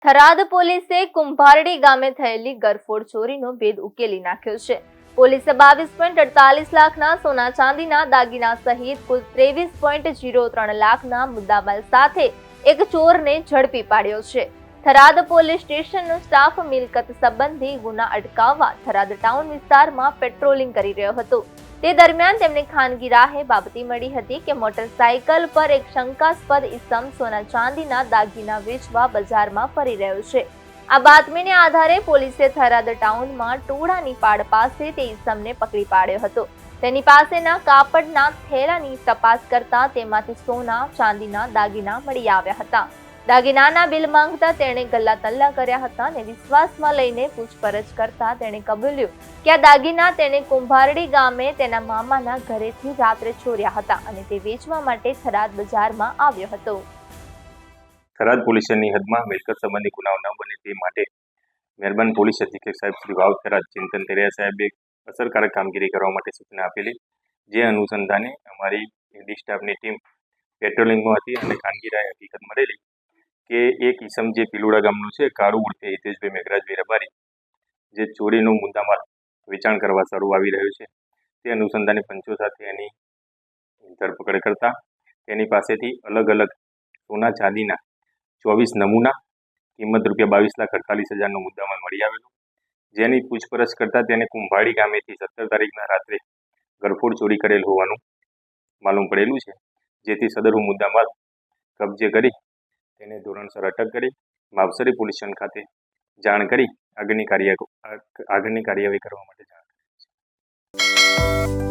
થરાદ પોલીસે કુંભારડી ગામે થયેલી ગરફોડ ચોરીનો ભેદ ઉકેલી નાખ્યો છે. પોલીસે 22.48 લાખના સોના ચાંદીના દાગીના સહિત કુલ 23.03 લાખના મુદ્દામાલ સાથે એક ચોરને ઝડપી પાડ્યો છે. થરાદ પોલીસ સ્ટેશનનો સ્ટાફ મિલકત સંબંધી ગુના અટકાવવા થરાદ ટાઉન વિસ્તારમાં પેટ્રોલિંગ કરી રહ્યો હતો. તે દરમિયાન તેમને ખાનગી રાહે બાબતી મળી હતી કે મોટરસાયકલ પર એક શંકાસ્પદ ઇસમ સોના ચાંદીના દાગીના વેચવા બજારમાં ફરી રહ્યો છે. આ બાતમીને આધારે પોલીસે થરાદ ટાઉનમાં ટોળાની પાડ પાસે તે ઇસમને પકડી પાડ્યો હતો. તેની પાસેના કાપડના થેલાની તપાસ કરતા તેમાંથી સોના ચાંદીના દાગીના મળી આવ્યા હતા. દાગીનાના બિલ માંગતા તેણે ગલ્લા તલ્લા કર્યા હતા અને વિશ્વાસમાં લઈને પૂછપરછ કરતા તેણે કબૂલ્યું કે આ દાગીના તેણે કુંભારડી ગામે તેના મામાના ઘરેથી રાત્રે ચોર્યા હતા અને તે વેચવા માટે થરાદ બજારમાં આવ્યો હતો. થરાદ પોલીસ સ્ટેશનની હદમાં મિલકત સંબંધી ગુનાઓ ન બને તે માટે મહેરબાન પોલીસ અધિક્ષક સાહેબ શ્રી વાવ થરાદ ચિંતન તેરિયા સાહેબે અસરકારક કામગીરી કરવા માટે સૂચના આપેલી. જે અનુસંધાને અમારી ડી સ્ટાફની ટીમ પેટ્રોલિંગમાં હતી અને ખાનગી રાહે હકીકત મળેલી કે એક ઈસમ જે પિલોડા ગામનું છે, કાળુ ઉર્ફે હિતેશભાઈ મેઘરાજભાઈ રબારી, જે ચોરીનો મુદ્દામાલ વેચાણ કરવા સારું આવી રહ્યું છે. તે અનુસંધાને પંચો સાથે એની ધરપકડ કરતા તેની પાસેથી અલગ અલગ સોના ચાંદીના 24 નમૂના કિંમત ₹22,48,000નો મુદ્દામાલ મળી આવેલો. જેની પૂછપરછ કરતા તેને કુંભારડી ગામેથી 17 તારીખના રાત્રે ગરફોડ ચોરી કરેલ હોવાનું માલુમ પડેલું છે. જેથી સદરુ મુદ્દામાલ કબજે કરી તેને ધોરણસર અટક કરી માવસરી પોલીસ સ્ટેશન ખાતે જાણ કરી આગળની કાર્યવાહી કરવા માટે જાણ કરી છે.